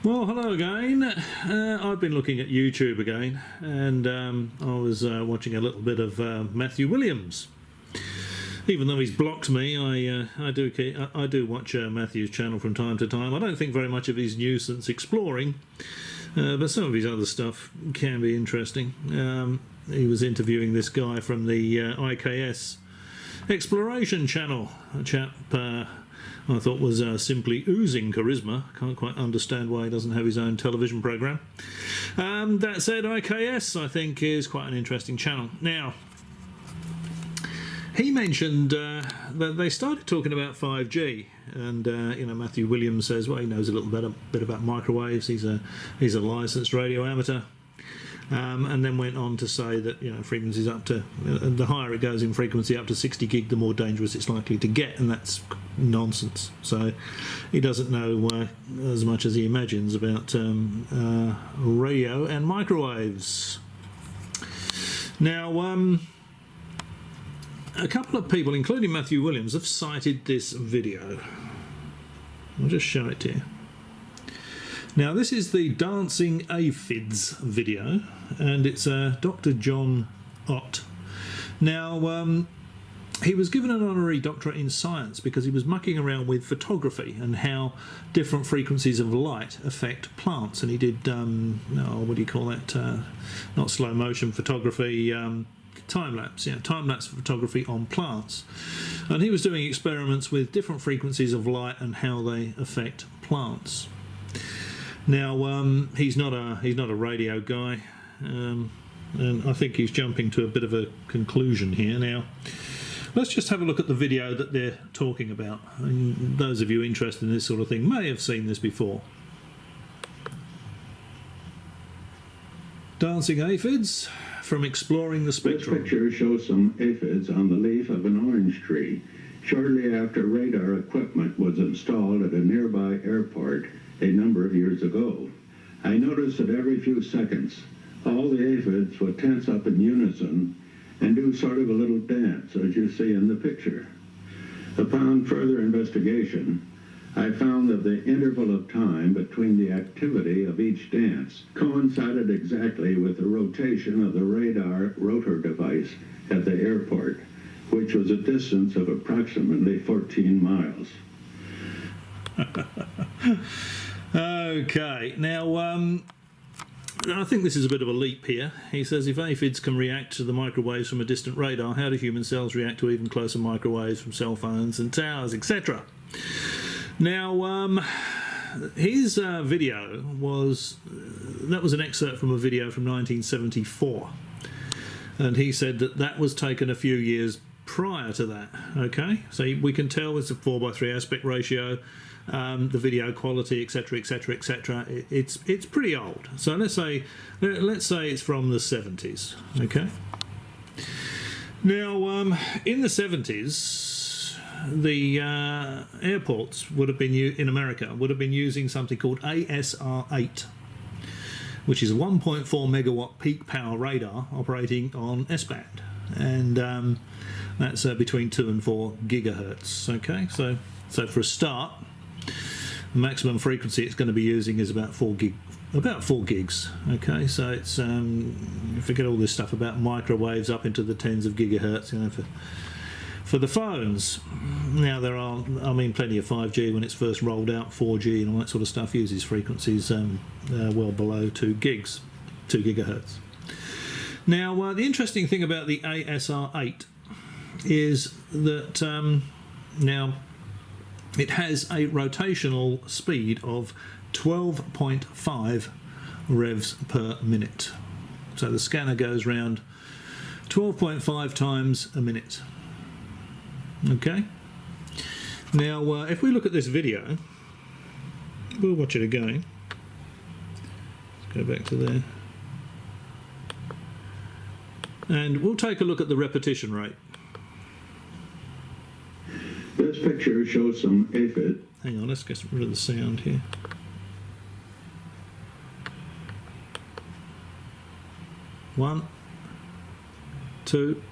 Well, hello again. I've been looking at YouTube again, and I was watching a little bit of Matthew Williams. Even though he's blocked me, I do watch Matthew's channel from time to time. I don't think very much of his nuisance exploring, but some of his other stuff can be interesting. He was interviewing this guy from the IKS Exploration channel, a chap I thought was simply oozing charisma. Can't quite understand why he doesn't have his own television programme. That said, IKS I think is quite an interesting channel. Now, he mentioned that they started talking about 5G, and Matthew Williams says, well, he knows a little bit about microwaves. He's a licensed radio amateur. And then went on to say that frequencies up to the higher it goes in frequency, up to 60 gig, the more dangerous it's likely to get, and that's nonsense. So he doesn't know as much as he imagines about radio and microwaves. Now, a couple of people, including Matthew Williams, have cited this video. I'll just show it to you. Now, this is the Dancing Aphids video, and it's Dr. John Ott. Now, he was given an honorary doctorate in science because he was mucking around with photography and how different frequencies of light affect plants. And he did, what do you call that? Not slow motion photography, time-lapse, time-lapse photography on plants. And he was doing experiments with different frequencies of light and how they affect plants. Now, he's not a radio guy, and I think he's jumping to a bit of a conclusion here. Now, let's just have a look at the video that they're talking about. And those of you interested in this sort of thing may have seen this before. Dancing Aphids from Exploring the Spectrum. This picture shows some aphids on the leaf of an orange tree shortly after radar equipment was installed at a nearby airport a number of years ago. I noticed that every few seconds all the aphids would tense up in unison and do sort of a little dance, as you see in the picture. Upon further investigation, I found that the interval of time between the activity of each dance coincided exactly with the rotation of the radar rotor device at the airport, which was a distance of approximately 14 miles. Okay, now I think this is a bit of a leap here. He says if aphids can react to the microwaves from a distant radar, how do human cells react to even closer microwaves from cell phones and towers, etc.? Now, his video was an excerpt from a video from 1974, and he said that was taken a few years prior to that. Okay, so we can tell it's a 4:3 aspect ratio. The video quality, etc., etc., etc. It's pretty old. So let's say it's from the 70s. Okay. Now, in the 70s, the airports would have been in America would have been using something called ASR8, which is a 1.4 megawatt peak power radar operating on S-band, and that's between 2 and 4 gigahertz. Okay, so for a start, the maximum frequency it's going to be using is about 4 gigs. Okay, so it's you forget all this stuff about microwaves up into the tens of gigahertz, for the phones. Now there are, plenty of 5G when it's first rolled out. 4G and all that sort of stuff uses frequencies well below 2 gigahertz. Now, the interesting thing about the ASR8 is that now it has a rotational speed of 12.5 revs per minute. So the scanner goes round 12.5 times a minute. Okay. Now, if we look at this video, we'll watch it again. Let's go back to there. And we'll take a look at the repetition rate. This picture shows some aphid. Hang on, let's get rid of the sound here. One, 2,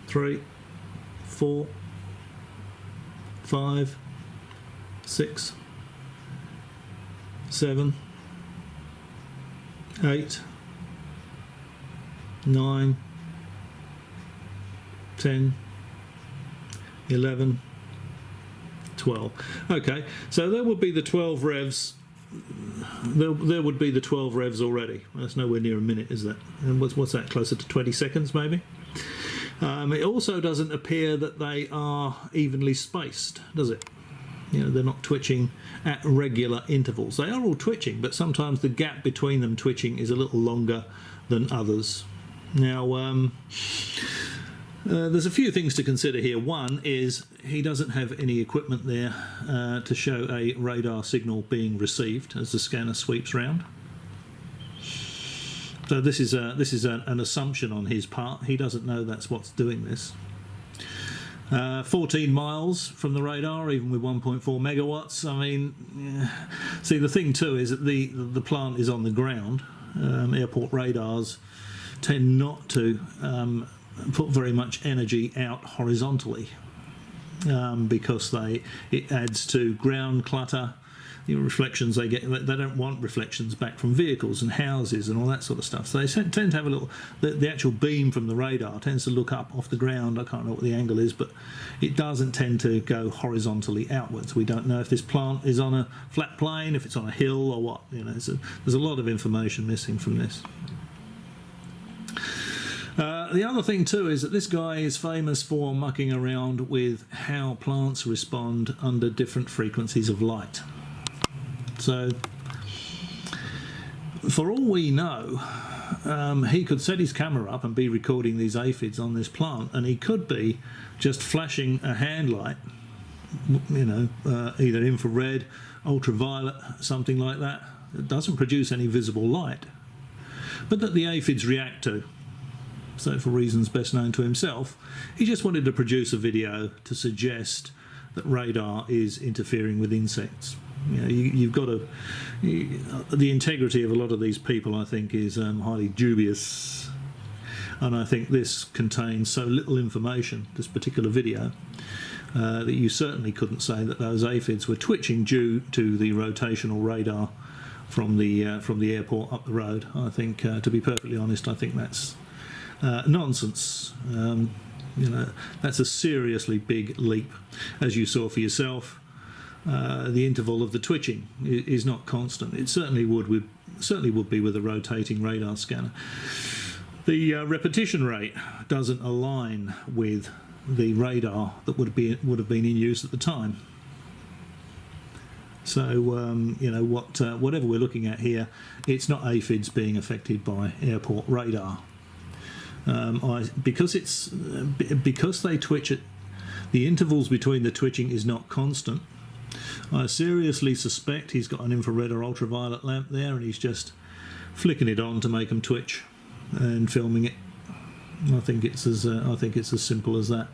3, 4, 5, 6, 7, 8, 9, 10, 11, 12. Okay, so there would be the 12 revs. There would be the 12 revs already. That's nowhere near a minute, is that? And what's that? Closer to 20 seconds, maybe. It also doesn't appear that they are evenly spaced, does it? You know, they're not twitching at regular intervals. They are all twitching, but sometimes the gap between them twitching is a little longer than others. Now, there's a few things to consider here. One is he doesn't have any equipment there to show a radar signal being received as the scanner sweeps round. So this is an assumption on his part. He doesn't know that's what's doing this. 14 miles from the radar, even with 1.4 megawatts. I mean, yeah. See, the thing too is that the plant is on the ground. Airport radars tend not to put very much energy out horizontally because it adds to ground clutter. The reflections they get, they don't want reflections back from vehicles and houses and all that sort of stuff. So they tend to have a little, the actual beam from the radar tends to look up off the ground. I can't know what the angle is, but it doesn't tend to go horizontally outwards. We don't know if this plant is on a flat plane, if it's on a hill or what. You know, there's a lot of information missing from this. The other thing too is that this guy is famous for mucking around with how plants respond under different frequencies of light. So, for all we know, he could set his camera up and be recording these aphids on this plant, and he could be just flashing a hand light, you know, either infrared, ultraviolet, something like that. It doesn't produce any visible light, but that the aphids react to. So for reasons best known to himself, he just wanted to produce a video to suggest that radar is interfering with insects. You know, you've got to... the integrity of a lot of these people, I think, is highly dubious. And I think this contains so little information, this particular video, that you certainly couldn't say that those aphids were twitching due to the rotational radar from the airport up the road. I think, to be perfectly honest, I think that's nonsense. You know, that's a seriously big leap. As you saw for yourself, the interval of the twitching is not constant. It certainly would be with a rotating radar scanner. The repetition rate doesn't align with the radar that would have been in use at the time. So you know, whatever we're looking at here, it's not aphids being affected by airport radar. Because they twitch it, the intervals between the twitching is not constant. I seriously suspect he's got an infrared or ultraviolet lamp there, and he's just flicking it on to make them twitch and filming it. I think it's as simple as that.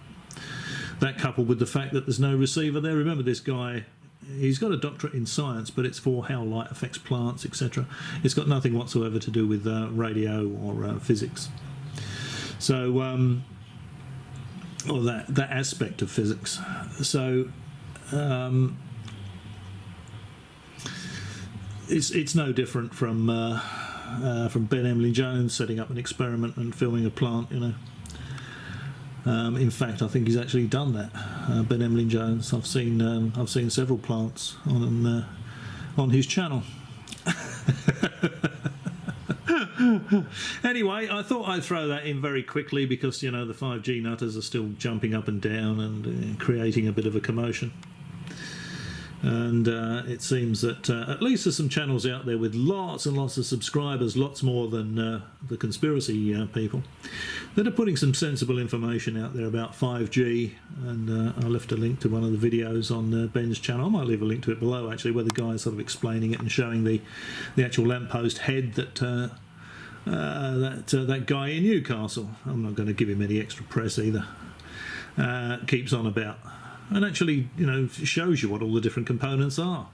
That coupled with the fact that there's no receiver there. Remember, this guy, he's got a doctorate in science, but it's for how light affects plants, etc. It's got nothing whatsoever to do with radio or physics. So, or that aspect of physics. So, it's no different from Ben Emlyn-Jones setting up an experiment and filming a plant. You know. In fact, I think he's actually done that. Ben Emlyn-Jones. I've seen several plants on his channel. Anyway, I thought I'd throw that in very quickly because, you know, the 5G nutters are still jumping up and down and creating a bit of a commotion. And it seems that at least there's some channels out there with lots and lots of subscribers, lots more than the conspiracy people, that are putting some sensible information out there about 5G. And I left a link to one of the videos on Ben's channel. I might leave a link to it below, actually, where the guy's sort of explaining it and showing the actual lamppost head that that guy in Newcastle, I'm not going to give him any extra press either, keeps on about. And actually, you know, shows you what all the different components are.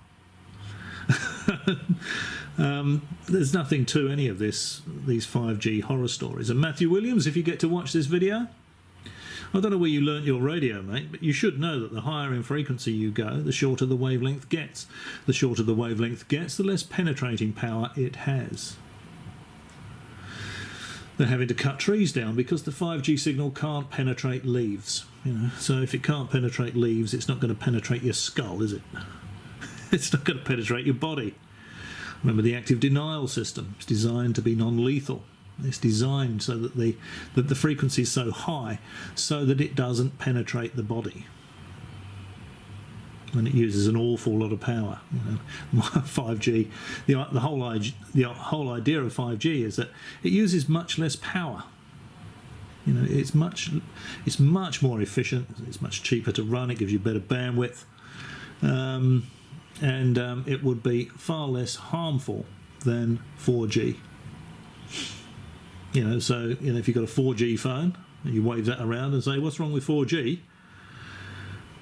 There's nothing to any of these 5G horror stories. And Matthew Williams, if you get to watch this video, I don't know where you learnt your radio, mate, but you should know that the higher in frequency you go, the shorter the wavelength gets. The shorter the wavelength gets, the less penetrating power it has. They're having to cut trees down because the 5G signal can't penetrate leaves. So if it can't penetrate leaves, it's not going to penetrate your skull, is it? It's not going to penetrate your body. Remember the active denial system. It's designed to be non-lethal. It's designed so that the frequency is so high so that it doesn't penetrate the body. And it uses an awful lot of power. 5G, the whole idea of 5G is that it uses much less power. It's much more efficient. It's much cheaper to run. It gives you better bandwidth, and it would be far less harmful than 4G. So if you've got a 4G phone and you wave that around and say, "What's wrong with 4G?"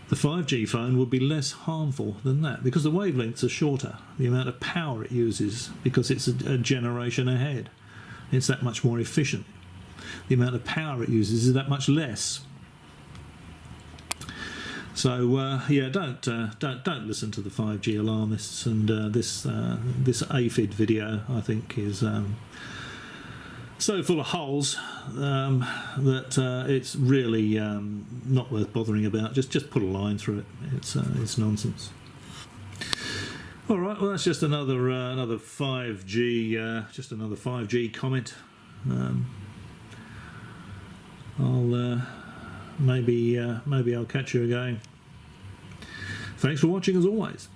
The 5G phone would be less harmful than that because the wavelengths are shorter. The amount of power it uses, because it's a generation ahead, it's that much more efficient. The amount of power it uses is that much less. So don't listen to the 5G alarmists. And this Aphid video, I think, is so full of holes that it's really not worth bothering about. Just put a line through it. It's nonsense. All right, well, that's just another 5G another 5G comment. I'll maybe I'll catch you again. Thanks for watching as always.